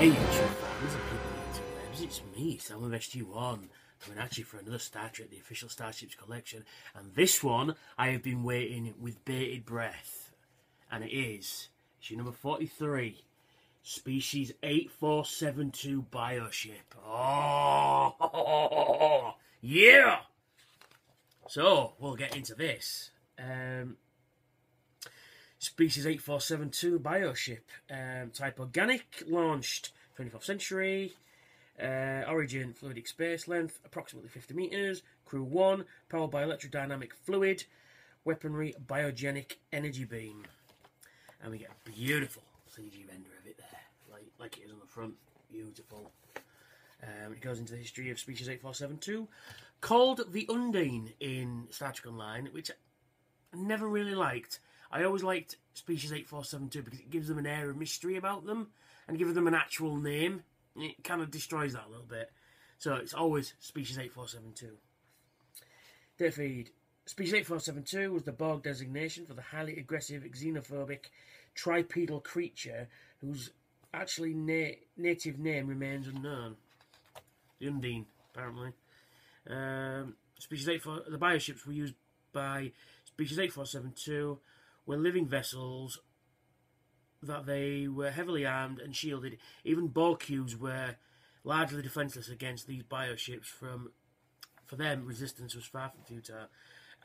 Hey YouTube fans and people on the interwebs, it's me, Sam of SG1, coming at you for another Star Trek, the official Starships collection, and this one I have been waiting with bated breath, and it is issue number 43, Species 8472 Bioship. Oh, yeah! So, we'll get into this. Species 8472 Bioship, type organic, launched 24th century, origin fluidic space, length approximately 50 meters, crew 1, powered by electrodynamic fluid, weaponry biogenic energy beam. And we get a beautiful CG render of it there, like it is on the front, beautiful. It goes into the history of Species 8472, called the Undine in Star Trek Online, which I never really liked. I always liked Species 8472 because it gives them an air of mystery about them and gives them an actual name. It kind of destroys that a little bit. So it's always Species 8472. Data feed. Species 8472 was the Borg designation for the highly aggressive, xenophobic, tripedal creature whose actually native name remains unknown. The Undine, apparently. Species 84, the bioships were used by Species 8472 were living vessels that they were heavily armed and shielded. Even Borg cubes were largely defenceless against these bioships. For them, resistance was far from futile.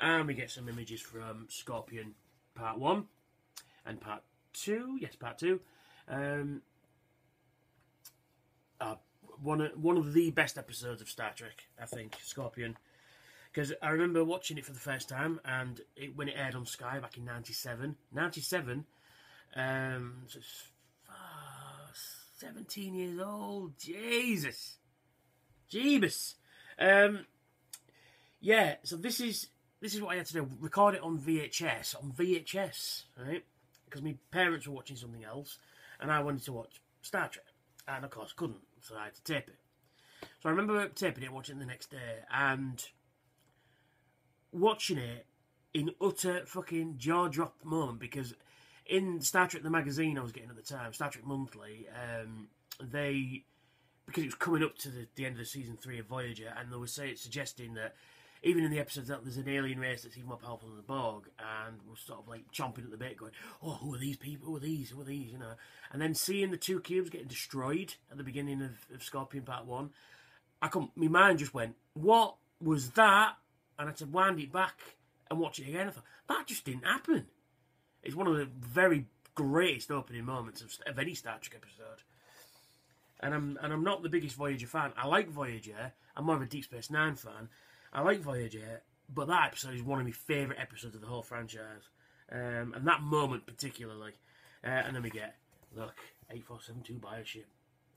And we get some images from Scorpion Part 1 and Part 2. Yes, Part 2. One of the best episodes of Star Trek, I think, Scorpion. Because I remember watching it for the first time, and when it aired on Sky back in '97. '97, so it's 17 years old. Jesus, Jeebus. Yeah. So this is what I had to do. Record it on VHS. Right? Because my parents were watching something else, and I wanted to watch Star Trek, and of course couldn't, so I had to tape it. So I remember taping it, watching it the next day, and watching it in utter fucking jaw-drop moment, because in Star Trek the magazine I was getting at the time, Star Trek Monthly, because it was coming up to the end of the season 3 of Voyager, and they were suggesting that even in the episodes that there's an alien race that's even more powerful than the Borg, and we're sort of like chomping at the bit going, oh, who are these people, who are these, you know, and then seeing the two cubes getting destroyed at the beginning of Scorpion Part 1, my mind just went, what was that? And I had to wind it back and watch it again. I thought, that just didn't happen. It's one of the very greatest opening moments of any Star Trek episode. And I'm not the biggest Voyager fan. I like Voyager. I'm more of a Deep Space Nine fan. I like Voyager, but that episode is one of my favourite episodes of the whole franchise. And that moment particularly. And then we get, look, 8472 Bioship.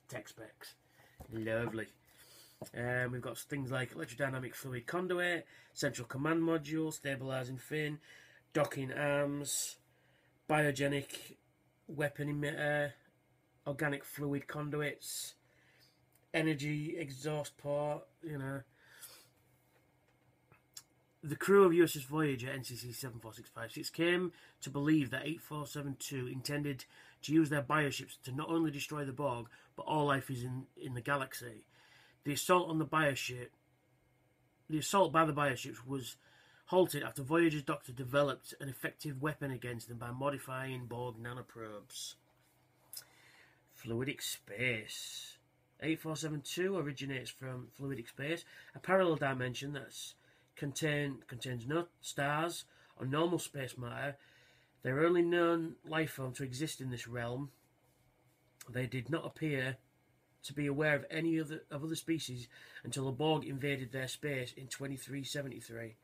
Tech specs. Lovely. We've got things like electrodynamic fluid conduit, central command module, stabilising fin, docking arms, biogenic weapon emitter, organic fluid conduits, energy exhaust port, you know. The crew of USS Voyager, NCC 74656, came to believe that 8472 intended to use their bioships to not only destroy the Borg, but all life is in the galaxy. The assault by the bioships was halted after Voyager's doctor developed an effective weapon against them by modifying Borg nanoprobes. Fluidic space. 8472 originates from fluidic space, a parallel dimension that contains no stars or normal space matter. Their only known life form to exist in this realm. They did not appear to be aware of any other species until the Borg invaded their space in 2373.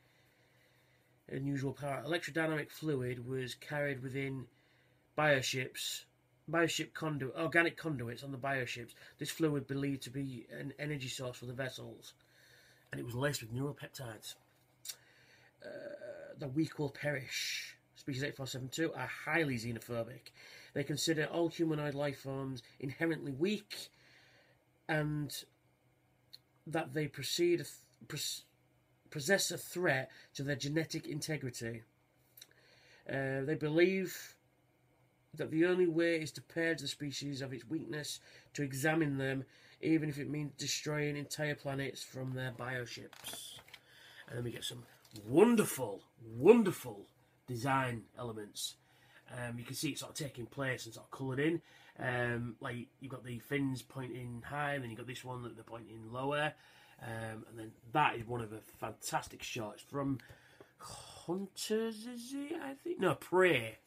Unusual power. Electrodynamic fluid was carried within organic conduits on the bioships. This fluid believed to be an energy source for the vessels, and it was laced with neuropeptides. The weak will perish. Species 8472 are highly xenophobic. They consider all humanoid life forms inherently weak, and that they possess a threat to their genetic integrity. They believe that the only way is to purge the species of its weakness, to examine them, even if it means destroying entire planets from their bioships. And then we get some wonderful, wonderful design elements. You can see it sort of taking place and sort of coloured in. Like you've got the fins pointing high, and then you've got this one that they're pointing lower. And then that is one of the fantastic shots from Hunters, is it? I think no, Prey.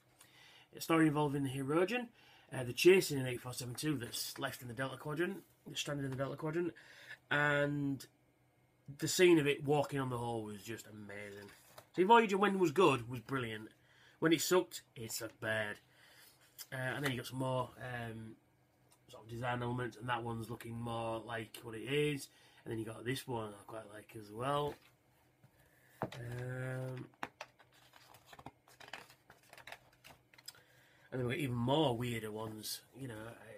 A story involving the Hirogen. They're chasing an 8472 that's left in the Delta Quadrant. They're stranded in the Delta Quadrant, and the scene of it walking on the hull was just amazing. See, Voyager, when it was good, was brilliant. When it sucked bad. And then you got some more sort of design elements, and that one's looking more like what it is. And then you got this one I quite like as well. And then we've got even more weirder ones. You know,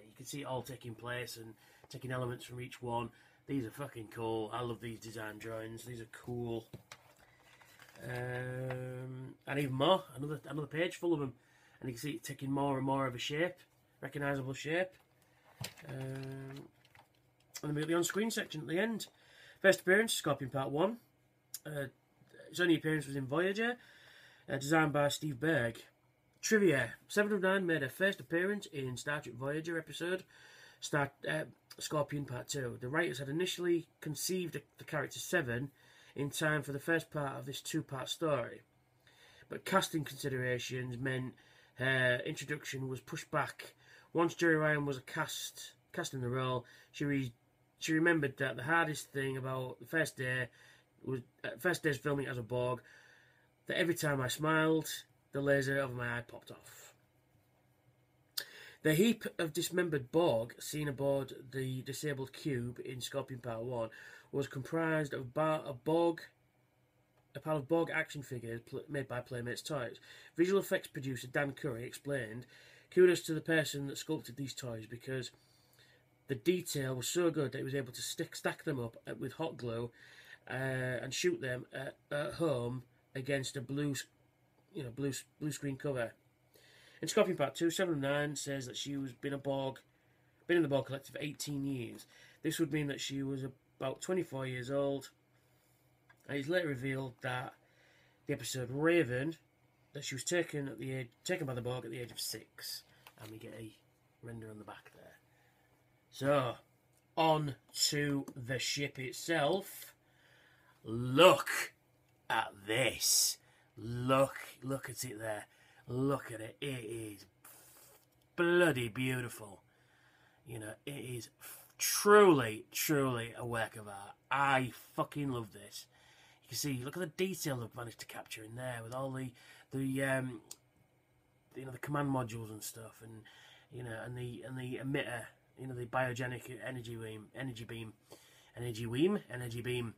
you can see it all taking place and taking elements from each one. These are fucking cool. I love these design drawings. These are cool. And even more. Another page full of them. And you can see it taking more and more of a shape. Recognisable shape. And then we've got the on-screen section at the end. First appearance, Scorpion Part 1. Its only appearance was in Voyager. Designed by Steve Berg. Trivia. 7 of 9 made her first appearance in Star Trek Voyager episode Scorpion Part 2. The writers had initially conceived the character 7 in time for the first part of this 2-part story, but casting considerations meant her introduction was pushed back. Once Jerry Ryan was casting the role, she remembered that the hardest thing about the first day's filming as a Borg, that every time I smiled, the laser over my eye popped off. The heap of dismembered Borg seen aboard the disabled cube in Scorpion Part 1 was comprised of a pile of Borg action figures made by Playmates Toys. Visual effects producer Dan Curry explained, "Kudos to the person that sculpted these toys because the detail was so good that he was able to stack them up with hot glue and shoot them at home against a blue screen cover." In Scorpion Part 2, 7 of 9 says that she was been in the Borg Collective for 18 years. This would mean that she was about 24 years old. And it's later revealed that the episode Raven, that she was taken by the Borg at the age of 6. And we get a render on the back there. So, on to the ship itself. Look at this. Look at it there. Look at it. It is bloody beautiful. You know, it is truly a work of art. I fucking love this. You can see, look at the detail they've managed to capture in there with all the command modules and stuff, and and the emitter, the biogenic energy beam.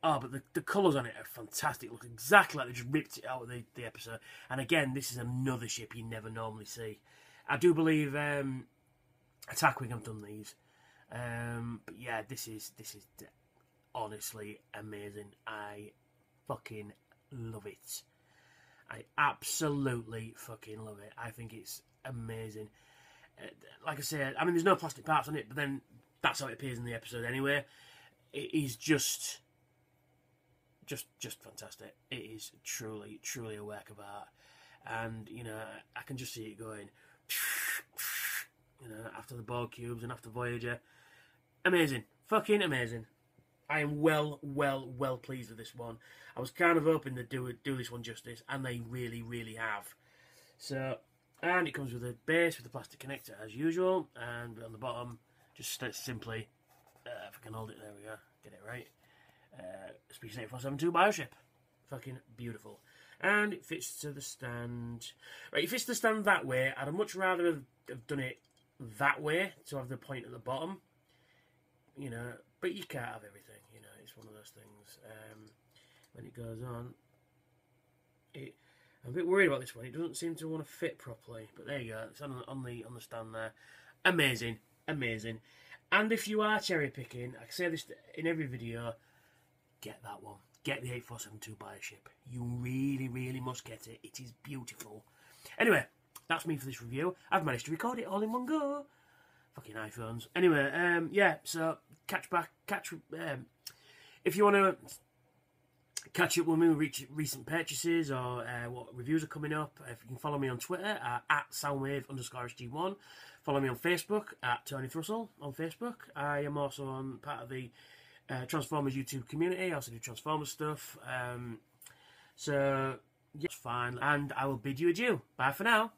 Oh, but the colours on it are fantastic. Look exactly like they just ripped it out of the episode. And again, this is another ship you never normally see. I do believe Attack Wing have done these. But yeah, this is honestly amazing. I fucking love it. I absolutely fucking love it. I think it's amazing. Like I said, I mean, there's no plastic parts on it, but then that's how it appears in the episode anyway. It is just fantastic. It is truly a work of art, and I can just see it going, after the Borg cubes and after Voyager. Amazing, fucking amazing. I am well pleased with this one. I was kind of hoping they'd do this one justice, and they really have. So, and it comes with a base with a plastic connector as usual, and on the bottom, just simply, if I can hold it, there we go, get it right. Species 8472 Bioship. Fucking beautiful. And it fits to the stand. Right, it fits to the stand that way. I'd much rather have done it that way, to have the point at the bottom. But you can't have everything, it's one of those things. When it goes on, I'm a bit worried about this one. It doesn't seem to want to fit properly. But there you go, it's on the stand there. Amazing. And if you are cherry picking, I say this in every video, get that one. Get the 8472 Bioship. You really must get it. It is beautiful. Anyway, that's me for this review. I've managed to record it all in one go. Fucking iPhones. Anyway, yeah, so if you want to catch up with me with recent purchases or what reviews are coming up, if you can follow me on Twitter at soundwave_SG1. Follow me on Facebook at Tony Thrussell on Facebook. I am also on part of the Transformers YouTube community. I also do Transformers stuff. So, yeah, it's fine. And I will bid you adieu. Bye for now.